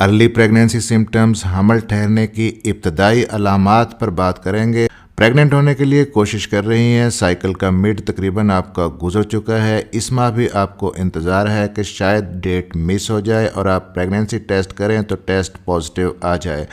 Early pregnancy symptoms, हमल ठहरने की इब्तदाई अलामात पर बात करेंगे। प्रेग्नेंट होने के लिए कोशिश कर रही हैं, साइकिल का मिड तकरीबन आपका गुजर चुका है, इस माह भी आपको इंतज़ार है कि शायद डेट मिस हो जाए और आप प्रेगनेंसी टेस्ट करें तो टेस्ट पॉजिटिव आ जाए,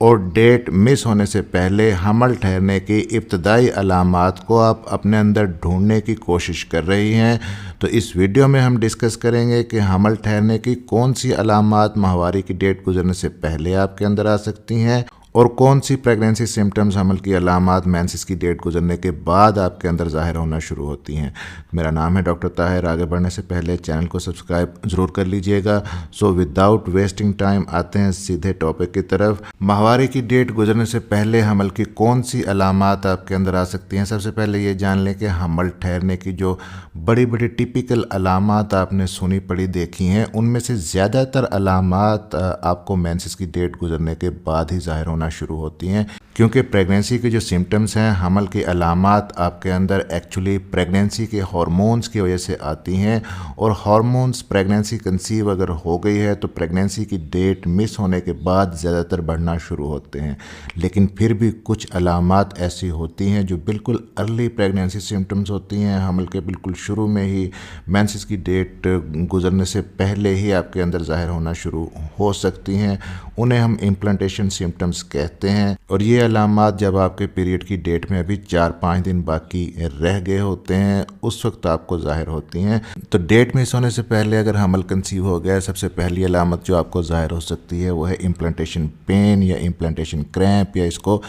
और डेट मिस होने से पहले हमल ठहरने की इब्तदाई अलामात को आप अपने अंदर ढूंढने की कोशिश कर रही हैं। तो इस वीडियो में हम डिस्कस करेंगे कि हमल ठहरने की कौन सी अलामात माहवारी की डेट गुजरने से पहले आपके अंदर आ सकती हैं और कौन सी प्रेगनेंसी सिम्टम्स हमल की अलामात मेंसेस की डेट गुजरने के बाद आपके अंदर ज़ाहिर होना शुरू होती हैं। मेरा नाम है डॉक्टर ताहिर। आगे बढ़ने से पहले चैनल को सब्सक्राइब ज़रूर कर लीजिएगा। सो विदाउट वेस्टिंग टाइम आते हैं सीधे टॉपिक की तरफ। माहवारी की डेट गुजरने से पहले हमल की कौन सी अलामात आपके अंदर आ सकती हैं। सबसे पहले ये जान लें कि हमल ठहरने की जो बड़ी बड़ी टिपिकल अलामात आपने सुनी पड़ी देखी हैं, उनमें से ज़्यादातर अलामात आपको मेंसेस की डेट गुजरने के बाद ही ज़ाहिर होना शुरू होती हैं, क्योंकि प्रेगनेंसी के जो सिम्टम्स हैं, हमल की अलामात आपके अंदर एक्चुअली प्रेगनेंसी के हार्मोन्स की वजह से आती हैं, और हार्मोन्स प्रेगनेंसी कंसीव अगर हो गई है तो प्रेगनेंसी की डेट मिस होने के बाद ज़्यादातर बढ़ना शुरू होते हैं। लेकिन फिर भी कुछ अलामात ऐसी होती हैं जो बिल्कुल अर्ली प्रेगनेंसी सिम्टम्स होती हैं, हमल के बिल्कुल शुरू में ही मेंसेस की डेट गुजरने से पहले ही आपके अंदर ज़ाहिर होना शुरू हो सकती हैं। उन्हें हम इम्प्लांटेशन सिम्टम्स कहते हैं, और ये अलामात जब आपके पीरियड की डेट में अभी 4-5 दिन बाकी रह गए होते हैं उस वक्त आपको ज़ाहिर होती हैं। तो डेट मिस होने से पहले अगर हमल कंसीव हो गया, सबसे पहली अलामत जो आपको ज़ाहिर हो सकती है वो है इम्प्लांटेशन पेन या इम्प्लांटेशन क्रैम्प, या इसको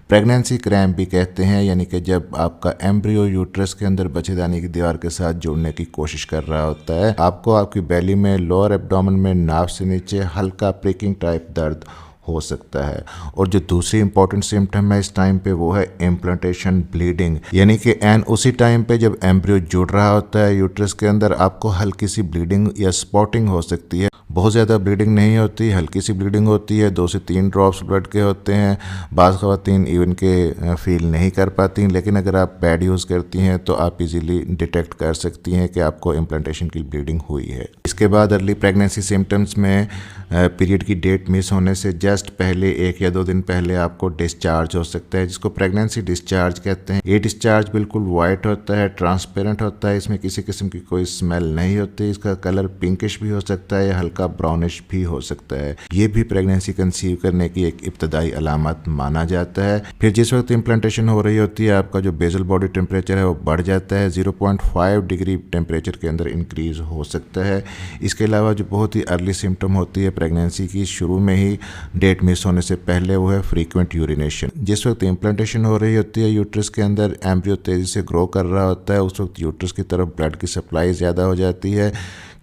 प्रेगनेंसी क्रैम्प भी कहते हैं। यानी कि जब आपका एम्ब्रियो यूट्रस के अंदर बच्चेदानी की दीवार के साथ जुड़ने की कोशिश कर रहा होता है, आपको आपकी बेली में, लोअर एब्डोमेन में, नाभ से नीचे हल्का प्रिकिंग टाइप दर्द हो सकता है। और जो दूसरी इंपॉर्टेंट सिम्टम है इस टाइम पे वो है इम्प्लांटेशन ब्लीडिंग, यानी कि उसी टाइम पे जब एम्ब्रियो जुड़ रहा होता है यूट्रस के अंदर, आपको हल्की सी ब्लीडिंग या स्पॉटिंग हो सकती है। बहुत ज़्यादा ब्लीडिंग नहीं होती, हल्की सी ब्लीडिंग होती है, 2 से 3 ड्रॉप्स ब्लड के होते हैं। बाज़ ख़वातीन इवन के फील नहीं कर पाती, लेकिन अगर आप पैड यूज़ करती हैं तो आप इजीली डिटेक्ट कर सकती हैं कि आपको इम्प्लांटेशन की ब्लीडिंग हुई है। इसके बाद अर्ली प्रेगनेंसी सिम्टम्स में पीरियड की डेट मिस होने से जस्ट पहले 1 या 2 दिन पहले आपको डिस्चार्ज हो सकता है, जिसको प्रेगनेंसी डिस्चार्ज कहते हैं। ये डिस्चार्ज बिल्कुल वाइट होता है, ट्रांसपेरेंट होता है, इसमें किसी किस्म की कोई स्मेल नहीं होती। इसका कलर पिंकिश भी हो सकता है या हल्का ब्राउनिश भी हो सकता है। ये भी प्रेगनेंसी कंसीव करने की एक इब्तदाई अलामत माना जाता है। फिर जिस वक्त इम्प्लांटेशन हो रही होती है, आपका जो बेजल बॉडी टेम्परेचर है वो बढ़ जाता है, 0.5 डिग्री टेम्परेचर के अंदर इंक्रीज हो सकता है। इसके अलावा जो बहुत ही अर्ली सिम्टम होती है प्रेगनेंसी की शुरू में ही डेट मिस होने से पहले, वो है फ्रीक्वेंट यूरिनेशन। जिस वक्त इम्प्लांटेशन हो रही होती है यूट्रस के अंदर, एम्ब्रियो तेज़ी से ग्रो कर रहा होता है, उस वक्त यूट्रस की तरफ ब्लड की सप्लाई ज़्यादा हो जाती है,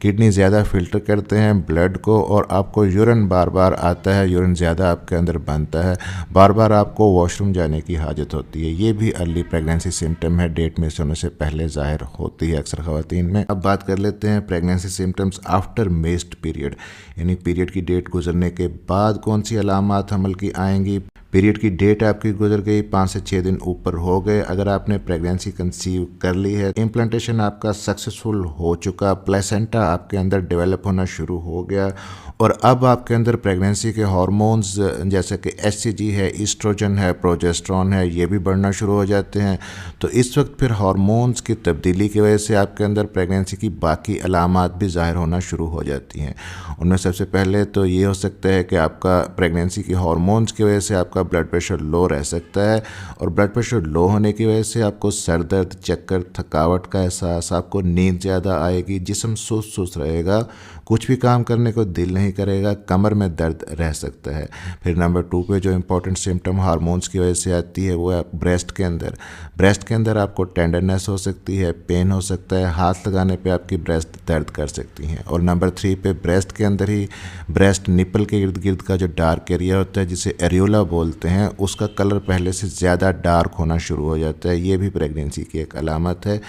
किडनी ज़्यादा फिल्टर करते हैं ब्लड को, और आपको यूरिन बार बार आता है, यूरिन ज़्यादा आपके अंदर बनता है, बार बार आपको वॉशरूम जाने की हाजत होती है। ये भी अर्ली प्रेगनेंसी सिम्टम है, डेट मिस होने से पहले ज़ाहिर होती है अक्सर ख़वातीन में। अब बात कर लेते हैं pregnancy symptoms after missed period, यानी पीरियड की डेट गुजरने के बाद कौन सी अलामात हमल की आएंगी। पीरियड की डेट आपकी गुजर गई, 5 से 6 दिन ऊपर हो गए, अगर आपने प्रेगनेंसी कंसीव कर ली है, इम्प्लांटेशन आपका सक्सेसफुल हो चुका, प्लेसेंटा आपके अंदर डेवलप होना शुरू हो गया, और अब आपके अंदर प्रेगनेंसी के हार्मोन्स जैसे कि एचसीजी है, ईस्ट्रोजन है, प्रोजेस्टेरॉन है, ये भी बढ़ना शुरू हो जाते हैं। तो इस वक्त फिर हार्मोन्स की तब्दीली की वजह से आपके अंदर प्रेगनेंसी की बाकी अलामात भी ज़ाहिर होना शुरू हो जाती हैं। उनमें सबसे पहले तो ये हो सकता है कि आपका प्रेगनेंसी की हार्मोन्स की वजह से आपका ब्लड प्रेशर लो रह सकता है, और ब्लड प्रेशर लो होने की वजह से आपको सर दर्द, चक्कर, थकावट का एहसास, आपको नींद ज़्यादा आएगी, जिस्म सुस्त रहेगा, कुछ भी काम करने को दिल नहीं करेगा, कमर में दर्द रह सकता है। फिर नंबर 2 पे जो इंपॉर्टेंट सिम्टम हार्मोन्स की वजह से आती है वो है ब्रेस्ट के अंदर। ब्रेस्ट के अंदर आपको टेंडरनेस हो सकती है, पेन हो सकता है, हाथ लगाने पे आपकी ब्रेस्ट दर्द कर सकती हैं। और नंबर 3 पे ब्रेस्ट के अंदर ही ब्रेस्ट निपल के इर्द गिर्द का जो डार्क एरिया होता है जिसे एरियोला बोलते हैं, उसका कलर पहले से ज़्यादा डार्क होना शुरू हो जाता है। ये भी प्रेगनेंसी की एक अलामत है।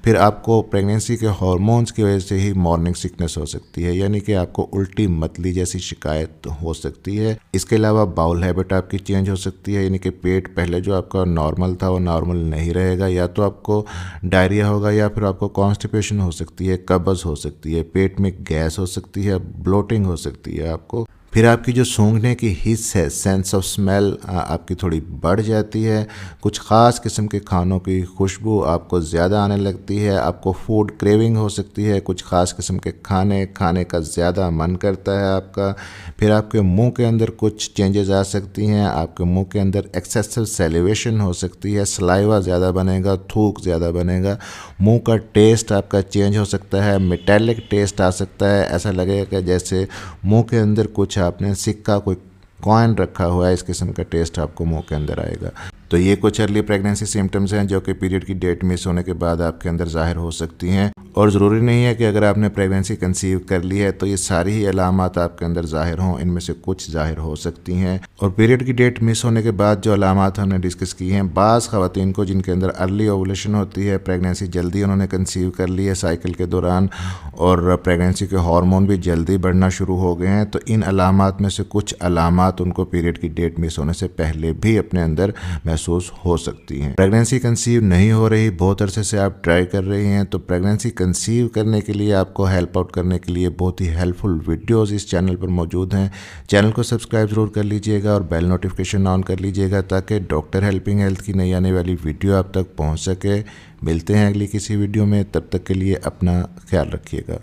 फिर आपको प्रेगनेंसी के हार्मोन्स की वजह से ही मॉर्निंग सिकनेस हो सकती है, यानी कि आपको उल्टी मतली जैसी शिकायत हो सकती है। इसके अलावा बाउल हैबिट आपकी चेंज हो सकती है, यानी कि पेट पहले जो आपका नॉर्मल था वो नॉर्मल नहीं रहेगा, या तो आपको डायरिया होगा या फिर आपको कॉन्स्टिपेशन हो सकती है, कब्ज़ हो सकती है, पेट में गैस हो सकती है, ब्लोटिंग हो सकती है आपको। फिर आपकी जो सूंघने की हिस्स है, सेंस ऑफ स्मेल, आपकी थोड़ी बढ़ जाती है। कुछ ख़ास किस्म के खानों की खुशबू आपको ज़्यादा आने लगती है। आपको फूड क्रेविंग हो सकती है, कुछ ख़ास किस्म के खाने का ज़्यादा मन करता है आपका। फिर आपके मुंह के अंदर कुछ चेंजेस आ सकती हैं। आपके मुंह के अंदर एक्सेसिव सेलिवेशन हो सकती है, सलाइवा ज़्यादा बनेगा, थूक ज़्यादा बनेगा। मुंह का टेस्ट आपका चेंज हो सकता है, मेटालिक टेस्ट आ सकता है। ऐसा लगेगा कि जैसे मुंह के अंदर कुछ आपने सिक्का, कोई कॉइन रखा हुआ है, इस किस्म का टेस्ट आपको मुंह के अंदर आएगा। तो ये कुछ अर्ली प्रेगनेंसी सिम्टम्स हैं जो कि पीरियड की डेट मिस होने के बाद आपके अंदर ज़ाहिर हो सकती हैं। और ज़रूरी नहीं है कि अगर आपने प्रेगनेंसी कंसीव कर ली है तो ये सारी ही अलामात आपके अंदर ज़ाहिर हों, इनमें से कुछ ज़ाहिर हो सकती हैं। और पीरियड की डेट मिस होने के बाद जो अलामात हमने डिस्कस की हैं, बाज़ ख़वातीन को जिनके अंदर अर्ली ओवुलेशन होती है, प्रेगनेंसी जल्दी उन्होंने कंसीव कर ली है साइकिल के दौरान, और प्रेगनेंसी के हार्मोन भी जल्दी बढ़ना शुरू हो गए हैं, तो इन अलामात में से कुछ अलामात उनको पीरियड की डेट मिस होने से पहले भी अपने अंदर महसूस हो सकती हैं। प्रेगनेंसी कंसीव नहीं हो रही, बहुत अरसे से आप ट्राई कर रही हैं, तो प्रेगनेंसी कंसीव करने के लिए, आपको हेल्प आउट करने के लिए बहुत ही हेल्पफुल वीडियोस इस चैनल पर मौजूद हैं। चैनल को सब्सक्राइब ज़रूर कर लीजिएगा और बेल नोटिफिकेशन ऑन कर लीजिएगा ताकि डॉक्टर हेल्पिंग हेल्थ की नई आने वाली वीडियो आप तक पहुँच सके। मिलते हैं अगली किसी वीडियो में, तब तक के लिए अपना ख्याल रखिएगा।